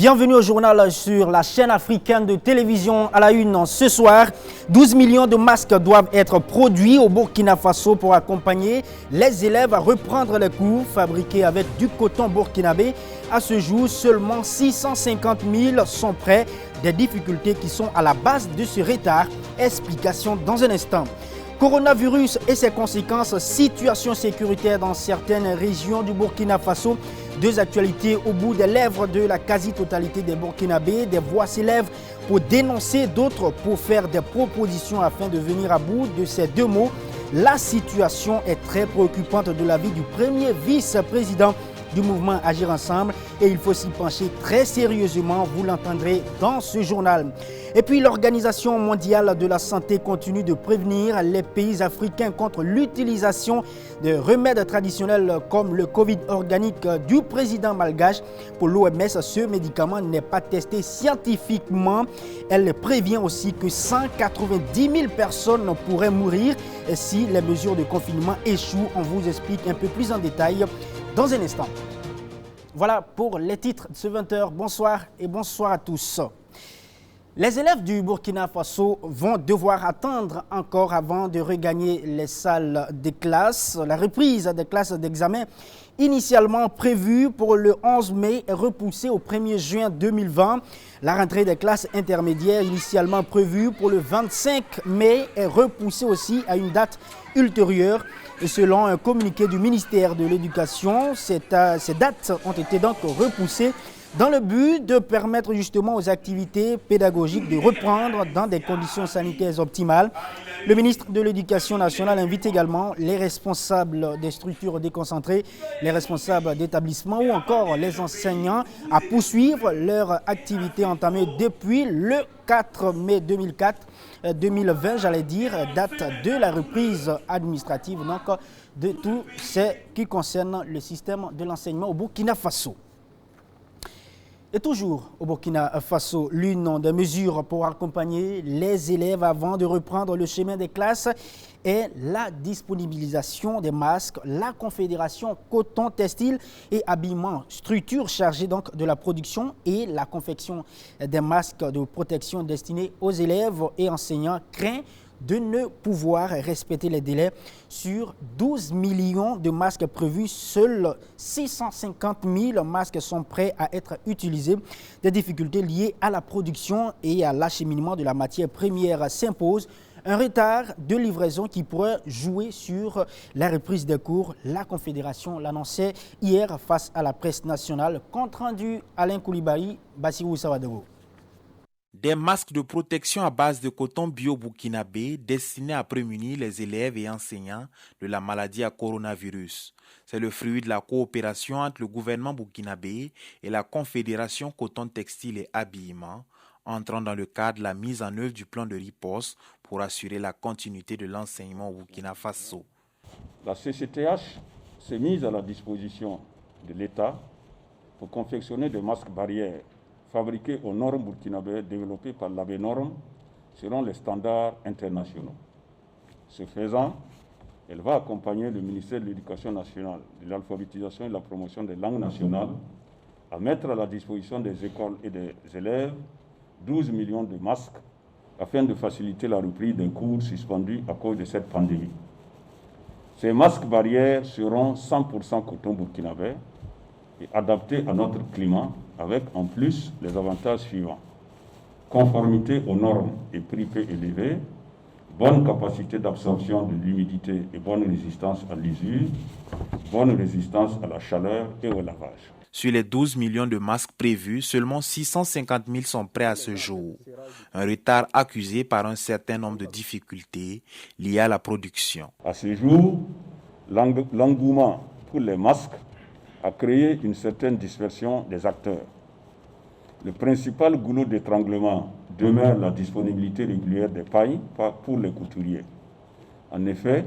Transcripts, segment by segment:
Bienvenue au journal sur la chaîne africaine de télévision à la une. Ce soir, 12 millions de masques doivent être produits au Burkina Faso pour accompagner les élèves à reprendre les cours fabriqués avec du coton burkinabé. À ce jour, seulement 650 000 sont prêts. Des difficultés qui sont à la base de ce retard. Explication dans un instant. Coronavirus et ses conséquences, situation sécuritaire dans certaines régions du Burkina Faso. Deux actualités au bout des lèvres de la quasi-totalité des Burkinabés. Des voix s'élèvent pour dénoncer, d'autres pour faire des propositions afin de venir à bout de ces deux mots. La situation est très préoccupante de l'avis du premier vice-président du mouvement Agir Ensemble et il faut s'y pencher très sérieusement, vous l'entendrez dans ce journal. Et puis l'Organisation mondiale de la santé continue de prévenir les pays africains contre l'utilisation de remèdes traditionnels comme le Covid organique du président malgache. Pour l'OMS, ce médicament n'est pas testé scientifiquement. Elle prévient aussi que 190 000 personnes pourraient mourir si les mesures de confinement échouent. On vous explique un peu plus en détail dans un instant. Voilà pour les titres de ce 20h. Bonsoir et bonsoir à tous. Les élèves du Burkina Faso vont devoir attendre encore avant de regagner les salles des classes. La reprise des classes d'examen initialement prévue pour le 11 mai est repoussée au 1er juin 2020. La rentrée des classes intermédiaires initialement prévue pour le 25 mai est repoussée aussi à une date ultérieure. Et selon un communiqué du ministère de l'Éducation, ces dates ont été donc repoussées dans le but de permettre justement aux activités pédagogiques de reprendre dans des conditions sanitaires optimales. Le ministre de l'Éducation nationale invite également les responsables des structures déconcentrées, les responsables d'établissements ou encore les enseignants à poursuivre leur activité entamée depuis le 4 mai 2020, date de la reprise administrative donc, de tout ce qui concerne le système de l'enseignement au Burkina Faso. Et toujours au Burkina Faso, l'une des mesures pour accompagner les élèves avant de reprendre le chemin des classes est la disponibilisation des masques. La Confédération Coton, Textile et Habillement, structure chargée donc de la production et la confection des masques de protection destinés aux élèves et enseignants, craint de ne pouvoir respecter les délais. Sur 12 millions de masques prévus, seuls 650 000 masques sont prêts à être utilisés. Des difficultés liées à la production et à l'acheminement de la matière première s'imposent. Un retard de livraison qui pourrait jouer sur la reprise des cours. La Confédération l'annonçait hier face à la presse nationale. Compte rendu Alain Koulibaly, Bassirou Sawadego. Des masques de protection à base de coton bio-burkinabé destinés à prémunir les élèves et enseignants de la maladie à coronavirus. C'est le fruit de la coopération entre le gouvernement burkinabé et la Confédération Coton, Textile et Habillement, entrant dans le cadre de la mise en œuvre du plan de riposte pour assurer la continuité de l'enseignement au Burkina Faso. La CCTH s'est mise à la disposition de l'État pour confectionner des masques barrières fabriqués aux normes burkinabées développées par l'ABNORM selon les standards internationaux. Ce faisant, elle va accompagner le ministère de l'Éducation nationale, de l'alphabétisation et de la promotion des langues nationales à mettre à la disposition des écoles et des élèves 12 millions de masques afin de faciliter la reprise des cours suspendus à cause de cette pandémie. Ces masques barrières seront 100% coton burkinabé et adaptés à notre climat avec en plus les avantages suivants. Conformité aux normes et prix peu élevés, bonne capacité d'absorption de l'humidité et bonne résistance à l'usure, bonne résistance à la chaleur et au lavage. Sur les 12 millions de masques prévus, seulement 650 000 sont prêts à ce jour. Un retard accusé par un certain nombre de difficultés liées à la production. À ce jour, l'engouement pour les masques a créé une certaine dispersion des acteurs. Le principal goulot d'étranglement demeure la disponibilité régulière des pailles pour les couturiers. En effet,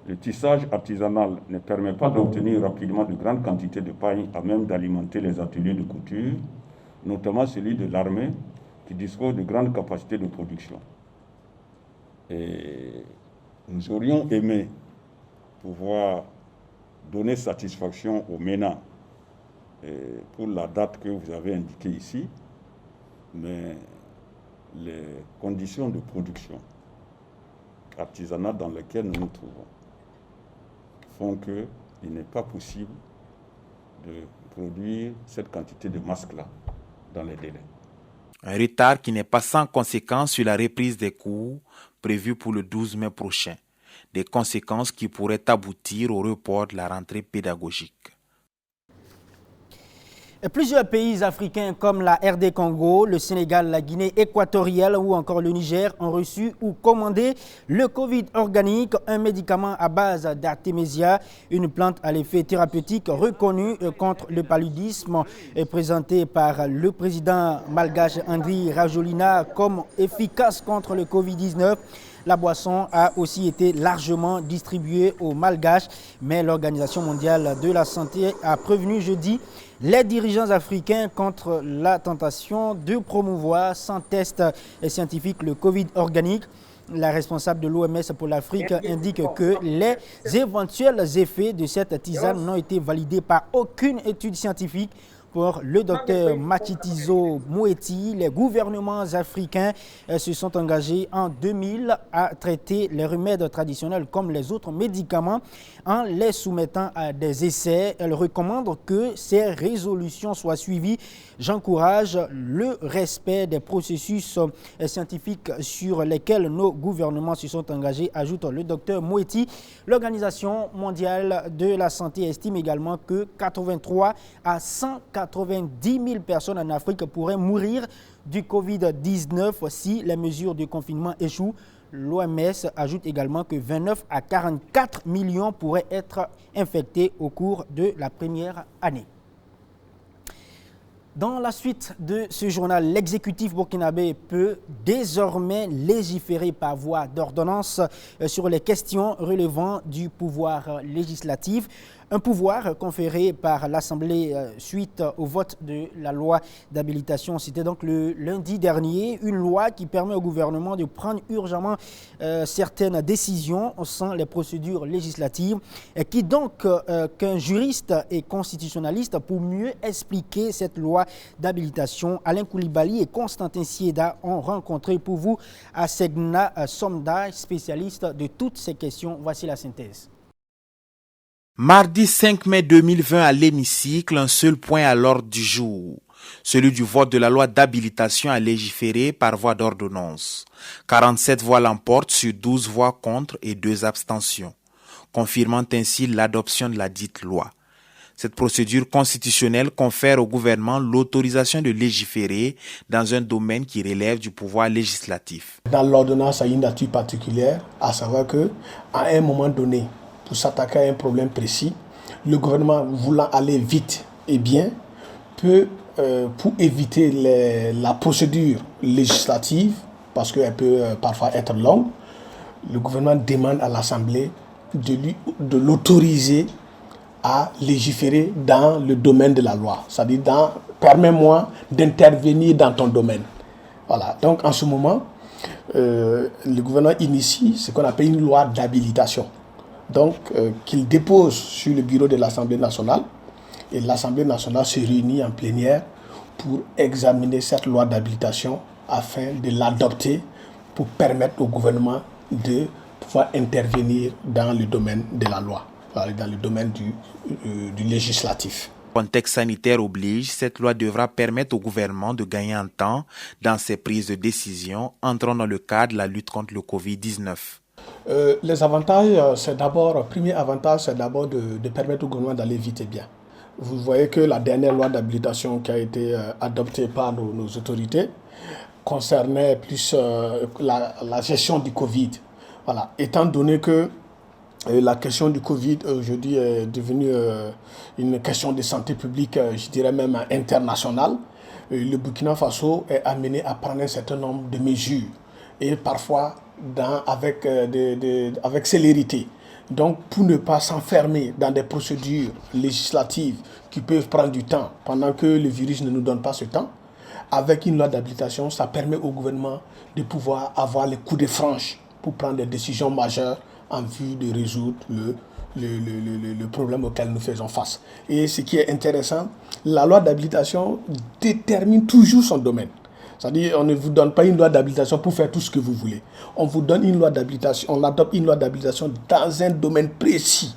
le tissage artisanal ne permet pas d'obtenir rapidement de grandes quantités de paille à même d'alimenter les ateliers de couture, notamment celui de l'armée qui dispose de grandes capacités de production. Et nous aurions aimé pouvoir donner satisfaction aux MENA pour la date que vous avez indiquée ici, mais les conditions de production artisanale dans lesquelles nous nous trouvons font qu'il n'est pas possible de produire cette quantité de masques-là dans les délais. Un retard qui n'est pas sans conséquence sur la reprise des cours prévue pour le 12 mai prochain. Des conséquences qui pourraient aboutir au report de la rentrée pédagogique. Plusieurs pays africains comme la RD Congo, le Sénégal, la Guinée équatoriale ou encore le Niger ont reçu ou commandé le Covid organique, un médicament à base d'artémisia, une plante à l'effet thérapeutique reconnue contre le paludisme et présentée par le président malgache Andry Rajoelina comme efficace contre le Covid-19. La boisson a aussi été largement distribuée aux Malgaches, mais l'Organisation mondiale de la santé a prévenu jeudi les dirigeants africains contre la tentation de promouvoir sans test scientifique le Covid organique. La responsable de l'OMS pour l'Afrique indique que les éventuels effets de cette tisane n'ont été validés par aucune étude scientifique. Pour le docteur Matshidiso Moeti, les gouvernements africains se sont engagés en 2000 à traiter les remèdes traditionnels comme les autres médicaments en les soumettant à des essais. Elle recommande que ces résolutions soient suivies. J'encourage le respect des processus scientifiques sur lesquels nos gouvernements se sont engagés, ajoute le docteur Moeti. L'Organisation mondiale de la santé estime également que 83 à 190 000 personnes en Afrique pourraient mourir du Covid-19 si les mesures de confinement échouent. L'OMS ajoute également que 29 à 44 millions pourraient être infectés au cours de la première année. Dans la suite de ce journal, l'exécutif burkinabé peut désormais légiférer par voie d'ordonnance sur les questions relevant du pouvoir législatif. Un pouvoir conféré par l'Assemblée suite au vote de la loi d'habilitation. C'était donc le lundi dernier, une loi qui permet au gouvernement de prendre urgemment certaines décisions sans les procédures législatives, et qui donc qu'un juriste et constitutionnaliste pour mieux expliquer cette loi d'habilitation. Alain Koulibaly et Constantin Sieda ont rencontré pour vous Assegna Somda, spécialiste de toutes ces questions. Voici la synthèse. Mardi 5 mai 2020 à l'hémicycle, un seul point à l'ordre du jour, celui du vote de la loi d'habilitation à légiférer par voie d'ordonnance. 47 voix l'emportent sur 12 voix contre et 2 abstentions, confirmant ainsi l'adoption de la dite loi. Cette procédure constitutionnelle confère au gouvernement l'autorisation de légiférer dans un domaine qui relève du pouvoir législatif. Dans l'ordonnance a une nature particulière, à savoir que à un moment donné, pour s'attaquer à un problème précis, le gouvernement voulant aller vite et bien peut, pour éviter la procédure législative, parce qu'elle peut parfois être longue, le gouvernement demande à l'Assemblée de l'autoriser à légiférer dans le domaine de la loi. C'est-à-dire, permets-moi d'intervenir dans ton domaine. Voilà. Donc, en ce moment, le gouvernement initie ce qu'on appelle une loi d'habilitation. Donc, qu'il dépose sur le bureau de l'Assemblée nationale. Et l'Assemblée nationale se réunit en plénière pour examiner cette loi d'habilitation afin de l'adopter pour permettre au gouvernement de pouvoir intervenir dans le domaine de la loi, dans le domaine du législatif. Contexte sanitaire oblige, cette loi devra permettre au gouvernement de gagner en temps dans ses prises de décision entrant dans le cadre de la lutte contre le Covid-19. Les avantages, premier avantage, c'est d'abord de permettre au gouvernement d'aller vite et bien. Vous voyez que la dernière loi d'habilitation qui a été adoptée par nos autorités concernait plus la gestion du Covid. Voilà. Étant donné que la question du Covid aujourd'hui est devenue une question de santé publique, je dirais même internationale, le Burkina Faso est amené à prendre un certain nombre de mesures et parfois avec célérité. Donc, pour ne pas s'enfermer dans des procédures législatives qui peuvent prendre du temps pendant que le virus ne nous donne pas ce temps, avec une loi d'habilitation, ça permet au gouvernement de pouvoir avoir les coups de franche pour prendre des décisions majeures en vue de résoudre le problème auquel nous faisons face. Et ce qui est intéressant, la loi d'habilitation détermine toujours son domaine. C'est-à-dire, on ne vous donne pas une loi d'habilitation pour faire tout ce que vous voulez. On vous donne une loi d'habilitation, on adopte une loi d'habilitation dans un domaine précis.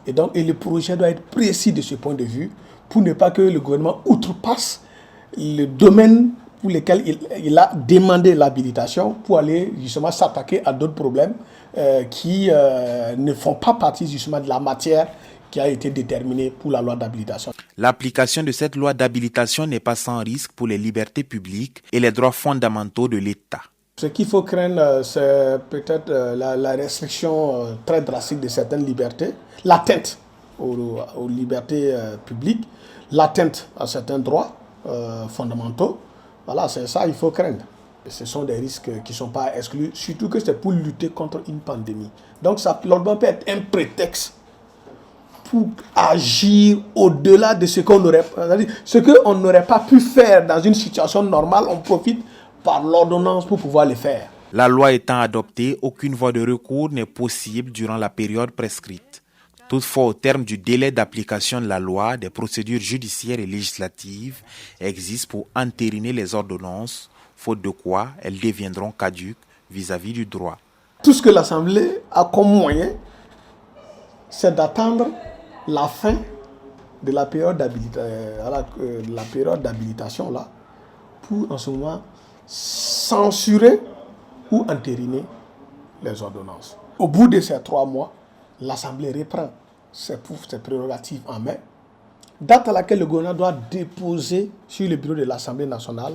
Et donc, le projet doit être précis de ce point de vue pour ne pas que le gouvernement outrepasse le domaine pour lequel il a demandé l'habilitation pour aller justement s'attaquer à d'autres problèmes qui ne font pas partie justement de la matière qui a été déterminée pour la loi d'habilitation. L'application de cette loi d'habilitation n'est pas sans risque pour les libertés publiques et les droits fondamentaux de l'État. Ce qu'il faut craindre, c'est peut-être la restriction très drastique de certaines libertés, l'atteinte aux libertés publiques, l'atteinte à certains droits fondamentaux. Voilà, c'est ça qu'il faut craindre. Et ce sont des risques qui ne sont pas exclus, surtout que c'est pour lutter contre une pandémie. Donc, l'ordonnance peut être un prétexte pour agir au-delà de ce qu'on aurait, ce qu'on n'aurait pas pu faire dans une situation normale, on profite par l'ordonnance pour pouvoir le faire. La loi étant adoptée, aucune voie de recours n'est possible durant la période prescrite. Toutefois, au terme du délai d'application de la loi, des procédures judiciaires et législatives existent pour entériner les ordonnances, faute de quoi elles deviendront caduques vis-à-vis du droit. Tout ce que l'Assemblée a comme moyen, c'est d'attendre la fin de la période d'habilitation là, pour en ce moment censurer ou entériner les ordonnances. Au bout de ces 3 mois, l'Assemblée reprend ses prérogatives en main, date à laquelle le gouvernement doit déposer sur le bureau de l'Assemblée nationale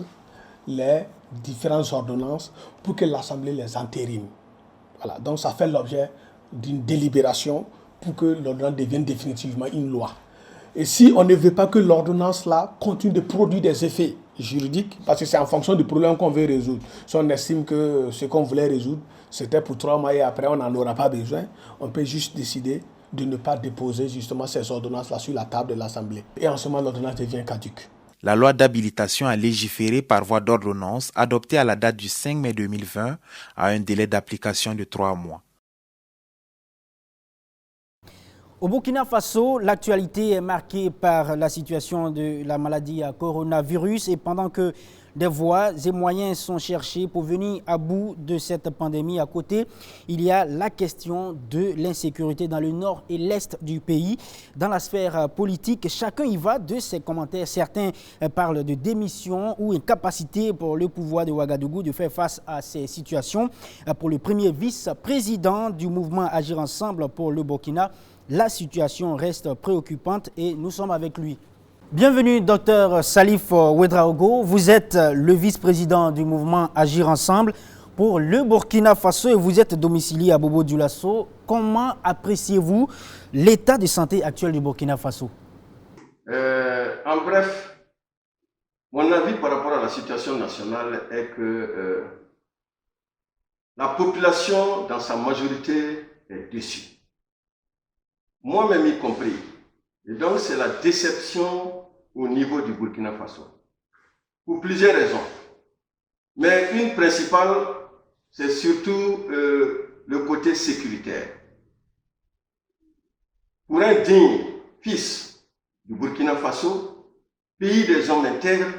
les différentes ordonnances pour que l'Assemblée les entérine. Voilà, donc ça fait l'objet d'une délibération pour que l'ordonnance devienne définitivement une loi. Et si on ne veut pas que l'ordonnance-là continue de produire des effets juridiques, parce que c'est en fonction du problème qu'on veut résoudre. Si on estime que ce qu'on voulait résoudre, c'était pour 3 mois et après on n'en aura pas besoin, on peut juste décider de ne pas déposer justement ces ordonnances-là sur la table de l'Assemblée. Et en ce moment, l'ordonnance devient caduque. La loi d'habilitation a légiféré par voie d'ordonnance adoptée à la date du 5 mai 2020 a un délai d'application de 3 mois. Au Burkina Faso, l'actualité est marquée par la situation de la maladie à coronavirus et pendant que des voies et moyens sont cherchés pour venir à bout de cette pandémie, à côté, il y a la question de l'insécurité dans le nord et l'est du pays. Dans la sphère politique, chacun y va de ses commentaires. Certains parlent de démission ou incapacité pour le pouvoir de Ouagadougou de faire face à ces situations. Pour le premier vice-président du mouvement Agir Ensemble pour le Burkina, la situation reste préoccupante et nous sommes avec lui. Bienvenue, Dr Salif Ouedraogo. Vous êtes le vice-président du mouvement Agir Ensemble pour le Burkina Faso et vous êtes domicilié à Bobo-Dioulasso. Comment appréciez-vous l'état de santé actuel du Burkina Faso? En bref, mon avis par rapport à la situation nationale est que la population, dans sa majorité, est déçue. Moi-même y compris. Et donc, c'est la déception au niveau du Burkina Faso. Pour plusieurs raisons. Mais une principale, c'est surtout le côté sécuritaire. Pour un digne fils du Burkina Faso, pays des hommes intègres,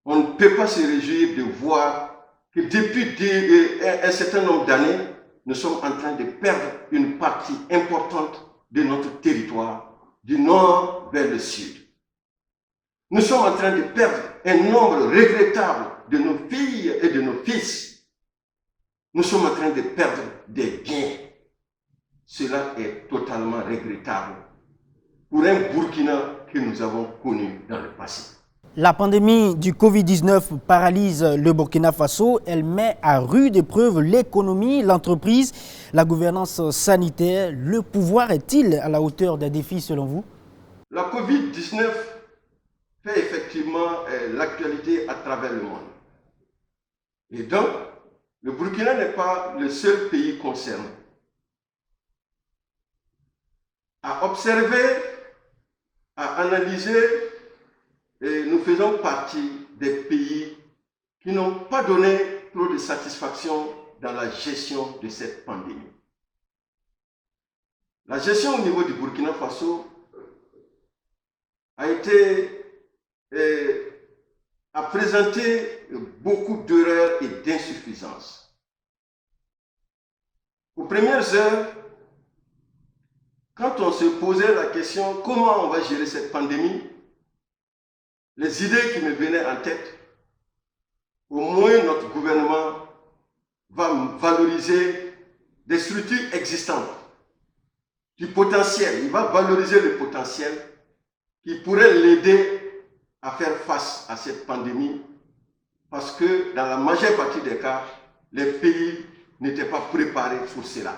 on ne peut pas se réjouir de voir que depuis un certain nombre d'années, nous sommes en train de perdre une partie importante de notre territoire, du nord vers le sud. Nous sommes en train de perdre un nombre regrettable de nos filles et de nos fils. Nous sommes en train de perdre des biens. Cela est totalement regrettable pour un Burkina que nous avons connu dans le passé. La pandémie du Covid-19 paralyse le Burkina Faso. Elle met à rude épreuve l'économie, l'entreprise, la gouvernance sanitaire. Le pouvoir est-il à la hauteur des défis selon vous? La Covid-19 fait effectivement l'actualité à travers le monde. Et donc, le Burkina n'est pas le seul pays concerné. À observer, à analyser, et nous faisons partie des pays qui n'ont pas donné trop de satisfaction dans la gestion de cette pandémie. La gestion au niveau du Burkina Faso a présenté beaucoup d'erreurs et d'insuffisances. Aux premières heures, quand on se posait la question comment on va gérer cette pandémie, les idées qui me venaient en tête, au moins notre gouvernement va valoriser des structures existantes, du potentiel, il va valoriser le potentiel qui pourrait l'aider à faire face à cette pandémie, parce que dans la majeure partie des cas, les pays n'étaient pas préparés pour cela.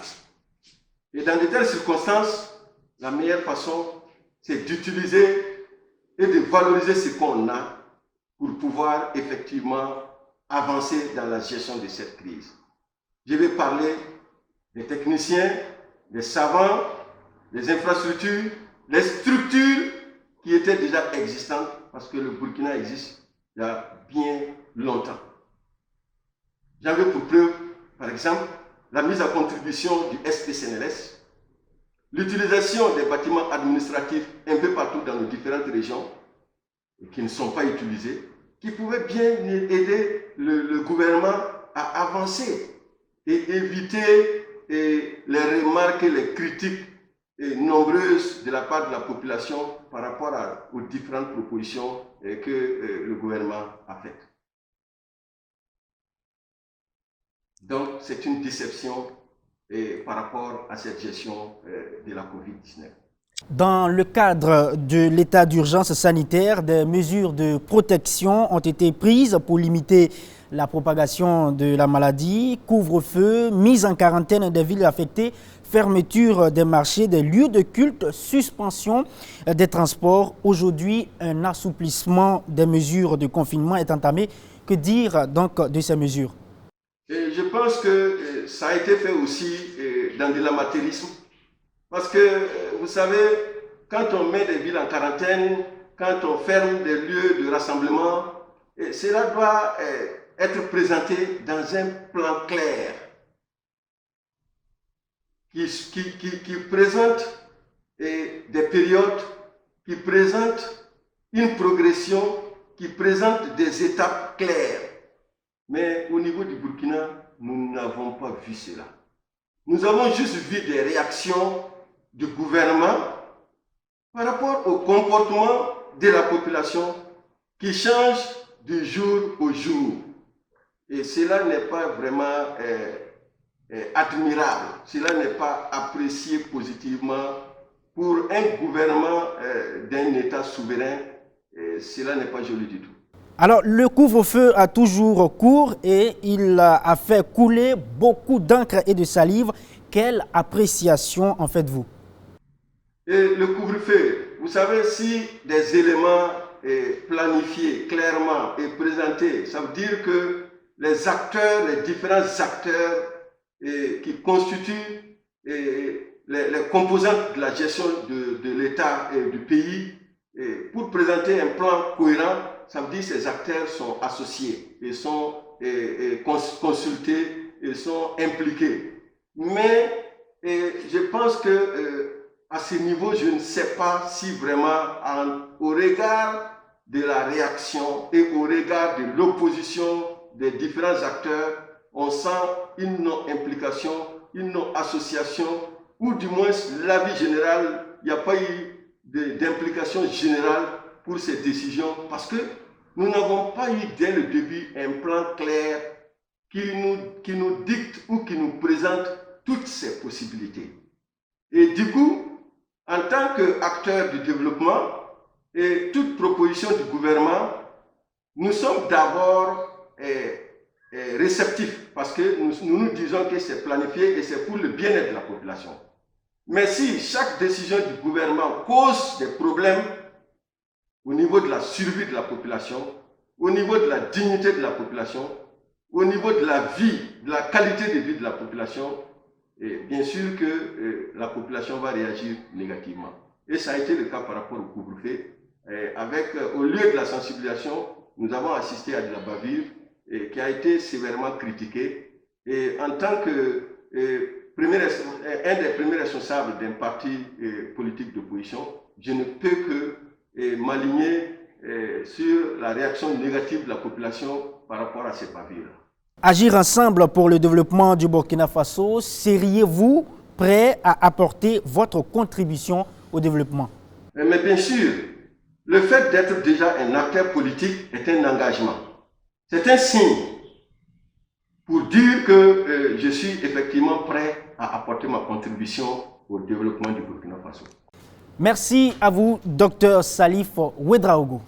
Et dans de telles circonstances, la meilleure façon, c'est d'utiliser et de valoriser ce qu'on a pour pouvoir effectivement avancer dans la gestion de cette crise. Je vais parler des techniciens, des savants, des infrastructures, des structures qui étaient déjà existantes, parce que le Burkina existe il y a bien longtemps. J'en veux pour preuve, par exemple, la mise à contribution du SPCNLS, l'utilisation des bâtiments administratifs un peu partout dans nos différentes régions, et qui ne sont pas utilisés, qui pouvaient bien aider le gouvernement à avancer et éviter les remarques et les critiques nombreuses de la part de la population par rapport aux différentes propositions que le gouvernement a faites. Donc, c'est une déception par rapport à cette gestion de la COVID-19. Dans le cadre de l'état d'urgence sanitaire, des mesures de protection ont été prises pour limiter la propagation de la maladie, couvre-feu, mise en quarantaine des villes affectées, fermeture des marchés, des lieux de culte, suspension des transports. Aujourd'hui, un assouplissement des mesures de confinement est entamé. Que dire donc de ces mesures? Et je pense que ça a été fait aussi dans de l'amateurisme. Parce que, vous savez, quand on met des villes en quarantaine, quand on ferme des lieux de rassemblement, cela doit être présenté dans un plan clair qui présente des périodes, qui présente une progression, qui présente des étapes claires. Mais au niveau du Burkina, nous n'avons pas vu cela. Nous avons juste vu des réactions du gouvernement par rapport au comportement de la population qui change du jour au jour. Et cela n'est pas vraiment admirable, cela n'est pas apprécié positivement pour un gouvernement d'un État souverain, cela n'est pas joli du tout. Alors, le couvre-feu a toujours cours et il a fait couler beaucoup d'encre et de salive. Quelle appréciation en faites-vous? Et le couvre-feu, vous savez, si des éléments planifiés clairement et présentés, ça veut dire que les acteurs, les différents acteurs qui constituent les composantes de la gestion de l'État et du pays, pour présenter un plan cohérent, ça veut dire que ces acteurs sont associés et sont consultés et sont impliqués. Mais je pense que à ce niveau, je ne sais pas si vraiment, au regard de la réaction et au regard de l'opposition des différents acteurs, on sent une non-implication, une non-association, ou du moins l'avis général, il n'y a pas eu d'implication générale pour ces décisions, parce que nous n'avons pas eu dès le début un plan clair qui nous dicte ou qui nous présente toutes ces possibilités. Et du coup, en tant qu'acteurs du développement et toute proposition du gouvernement, nous sommes d'abord réceptifs parce que nous disons que c'est planifié et c'est pour le bien-être de la population. Mais si chaque décision du gouvernement cause des problèmes au niveau de la survie de la population, au niveau de la dignité de la population, au niveau de la vie, de la qualité de vie de la population, et bien sûr que la population va réagir négativement. Et ça a été le cas par rapport au couvre-feu. Au lieu de la sensibilisation, nous avons assisté à de la bavure qui a été sévèrement critiquée. Et en tant que un des premiers responsables d'un parti politique d'opposition, je ne peux que m'aligner sur la réaction négative de la population par rapport à ces bavures. Agir ensemble pour le développement du Burkina Faso, seriez-vous prêt à apporter votre contribution au développement? Mais bien sûr, le fait d'être déjà un acteur politique est un engagement. C'est un signe pour dire que je suis effectivement prêt à apporter ma contribution au développement du Burkina Faso. Merci à vous, Dr Salif Ouedraogo.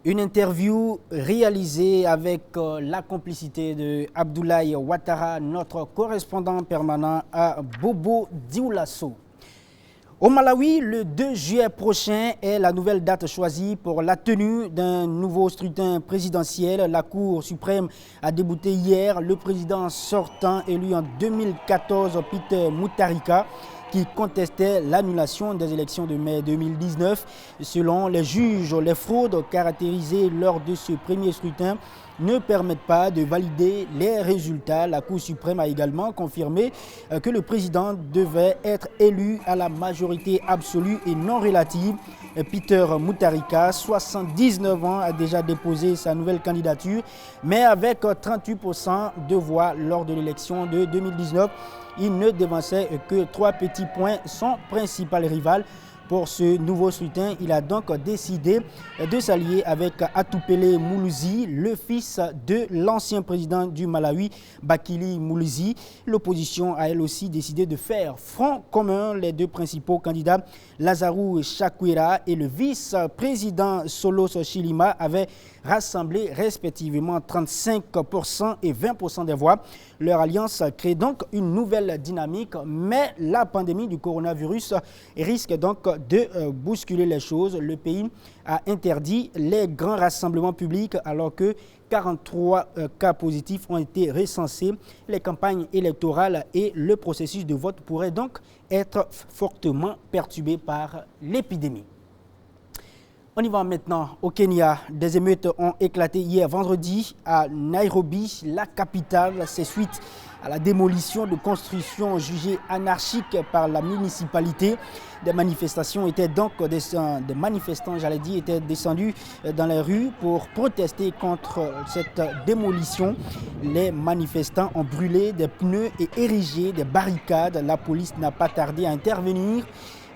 Une interview réalisée avec la complicité de Abdoulaye Ouattara, notre correspondant permanent à Bobo Dioulasso. Au Malawi, le 2 juillet prochain est la nouvelle date choisie pour la tenue d'un nouveau scrutin présidentiel. La Cour suprême a débouté hier le président sortant élu en 2014, Peter Mutharika, qui contestait l'annulation des élections de mai 2019. Selon les juges, les fraudes caractérisées lors de ce premier scrutin ne permettent pas de valider les résultats. La Cour suprême a également confirmé que le président devait être élu à la majorité absolue et non relative. Peter Mutharika, 79 ans, a déjà déposé sa nouvelle candidature, mais avec 38% de voix lors de l'élection de 2019, il ne devançait que 3 petits points son principal rival. Pour ce nouveau scrutin, il a donc décidé de s'allier avec Atupele Muluzi, le fils de l'ancien président du Malawi, Bakili Muluzi. L'opposition a elle aussi décidé de faire front commun. Les deux principaux candidats, Lazarou Chakwera et le vice-président Solos Chilima, avaient rassemblé respectivement 35% et 20% des voix. Leur alliance crée donc une nouvelle dynamique, mais la pandémie du coronavirus risque donc de bousculer les choses. Le pays a interdit les grands rassemblements publics alors que 43 cas positifs ont été recensés. Les campagnes électorales et le processus de vote pourraient donc être fortement perturbés par l'épidémie. On y va maintenant au Kenya. Des émeutes ont éclaté hier vendredi à Nairobi, la capitale. C'est suite à la démolition de constructions jugées anarchiques par la municipalité. Des manifestants étaient descendus dans les rues pour protester contre cette démolition. Les manifestants ont brûlé des pneus et érigé des barricades. La police n'a pas tardé à intervenir.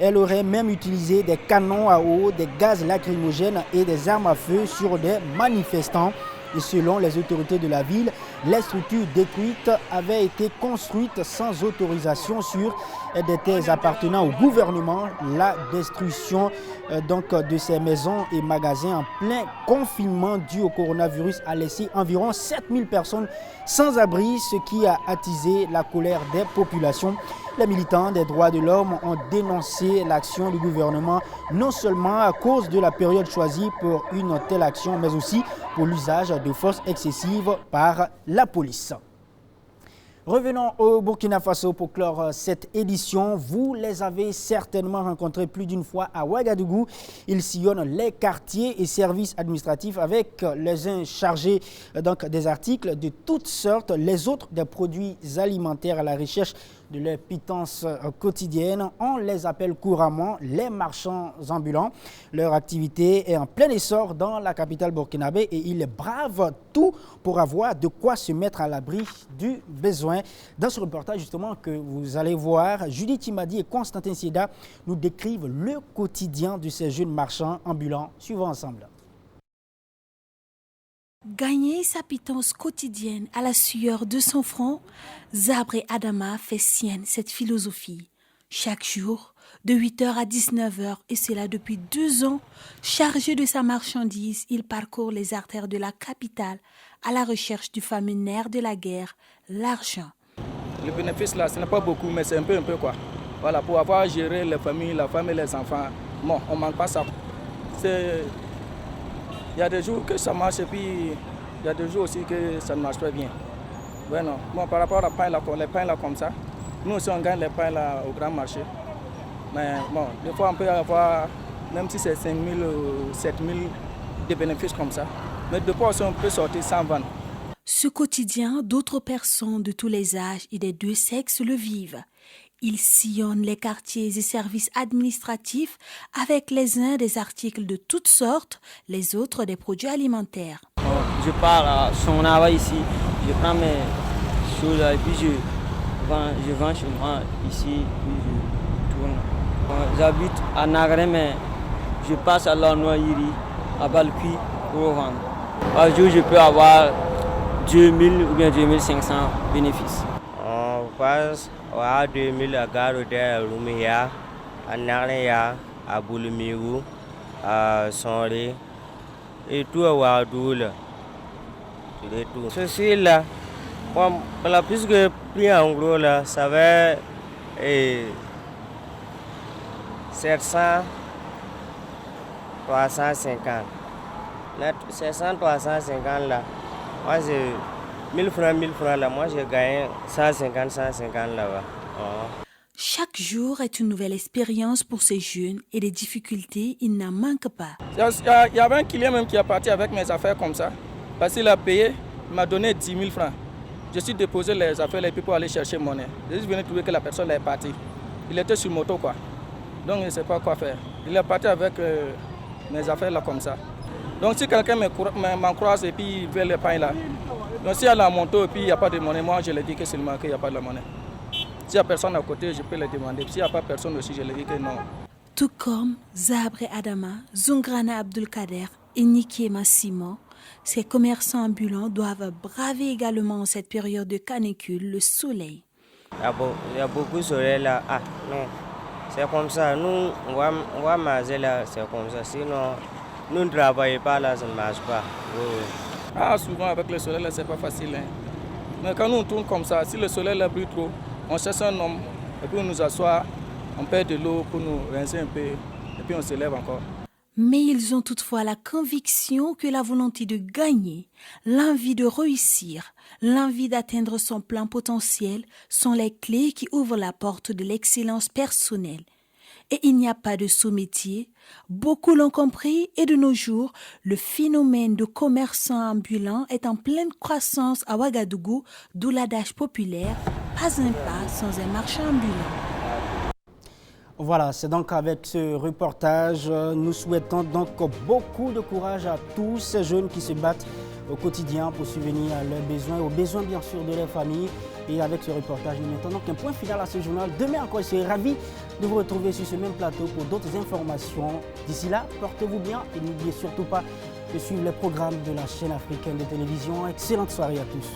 Elle aurait même utilisé des canons à eau, des gaz lacrymogènes et des armes à feu sur des manifestants. Et selon les autorités de la ville, les structures détruites avaient été construites sans autorisation sur des terres appartenant au gouvernement. La destruction de ces maisons et magasins en plein confinement dû au coronavirus a laissé environ 7000 personnes sans abri, ce qui a attisé la colère des populations. Les militants des droits de l'homme ont dénoncé l'action du gouvernement, non seulement à cause de la période choisie pour une telle action, mais aussi pour l'usage de force excessive par la police. Revenons au Burkina Faso pour clore cette édition. Vous les avez certainement rencontrés plus d'une fois à Ouagadougou. Ils sillonnent les quartiers et services administratifs avec les uns chargés donc des articles de toutes sortes, les autres des produits alimentaires à la recherche de leur pitance quotidienne. On les appelle couramment les marchands ambulants. Leur activité est en plein essor dans la capitale burkinabé et ils bravent tout pour avoir de quoi se mettre à l'abri du besoin. Dans ce reportage justement que vous allez voir, Judith Timadi et Constantin Sieda nous décrivent le quotidien de ces jeunes marchands ambulants. Suivons ensemble. Gagner sa pitance quotidienne à la sueur de son front, Zabré Adama fait sienne cette philosophie. Chaque jour, de 8h à 19h, et cela depuis 2 ans, chargé de sa marchandise, il parcourt les artères de la capitale à la recherche du fameux nerf de la guerre, l'argent. Le bénéfice là, ce n'est pas beaucoup, mais c'est un peu quoi. Voilà, pour avoir géré les familles, la femme et les enfants, bon, on ne manque pas ça. Il y a des jours que ça marche et puis il y a des jours aussi que ça ne marche pas bien. Ouais, non. Bon, par rapport à les pains là comme ça, nous aussi on gagne les pains là au grand marché. Mais bon, des fois on peut avoir, même si c'est 5 000 ou 7 000 de bénéfices comme ça, mais des fois aussi on peut sortir sans vendre. Ce quotidien, d'autres personnes de tous les âges et des deux sexes le vivent. Ils sillonnent les quartiers et services administratifs avec les uns des articles de toutes sortes, les autres des produits alimentaires. Je pars à Sonava ici, je prends mes choses et puis je vends chez moi ici, puis je tourne. J'habite à Nagré, mais je passe à la Noaïri, à Balpi pour vendre. Par jour, je peux avoir 2000 ou bien 2500 bénéfices. On passe à 2000 à Garodé, à Rumia, à Naréa, à Boulimiou, à Sonré, et tout à Ouadoul. Ceci là, la plus que prix en gros là, ça va 700, 350. 700, 350 là, moi j'ai 1000 francs là, moi j'ai gagné 150 là-bas. Oh. Chaque jour est une nouvelle expérience pour ces jeunes et des difficultés, il n'en manque pas. Il y avait un client même qui est parti avec mes affaires comme ça. Parce qu'il a payé, il m'a donné 10 000 francs. Je suis déposé les affaires et puis pour aller chercher monnaie. Je suis venu trouver que la personne est partie. Il était sur moto quoi. Donc il ne sait pas quoi faire. Il est parti avec mes affaires là comme ça. Donc si quelqu'un m'en croise et puis il veut le pain là. Donc s'il y a la moto et puis il n'y a pas de monnaie, moi je lui dis que seulement qu'il n'y a pas de monnaie. S'il n'y a personne à côté, je peux le demander. S'il n'y a pas personne aussi, je lui dis que non. Tout comme Zabre Adama, Zungrana Abdulkader et Nikiema Simon, ces commerçants ambulants doivent braver également cette période de canicule, le soleil. Il y a beaucoup de soleil là. Ah non, c'est comme ça. Nous, on va manger là, c'est comme ça. Sinon, nous ne travaillons pas là, ça ne marche pas. Oui. Ah, souvent avec le soleil là, c'est pas facile. Hein. Mais quand nous on tourne comme ça, si le soleil là brille trop, on cherche un homme et puis on nous assoit, on perd de l'eau pour nous rincer un peu et puis on se lève encore. Mais ils ont toutefois la conviction que la volonté de gagner, l'envie de réussir, l'envie d'atteindre son plein potentiel sont les clés qui ouvrent la porte de l'excellence personnelle. Et il n'y a pas de sous-métier. Beaucoup l'ont compris et de nos jours, le phénomène de commerçants ambulants est en pleine croissance à Ouagadougou, d'où l'adage populaire « pas un pas sans un marchand ambulant ». Voilà, c'est donc avec ce reportage, nous souhaitons donc beaucoup de courage à tous ces jeunes qui se battent au quotidien pour subvenir à leurs besoins et aux besoins bien sûr de leur famille. Et avec ce reportage, nous mettons donc un point final à ce journal. Demain encore, je serai ravi de vous retrouver sur ce même plateau pour d'autres informations. D'ici là, portez-vous bien et n'oubliez surtout pas de suivre les programmes de la chaîne africaine de télévision. Excellente soirée à tous.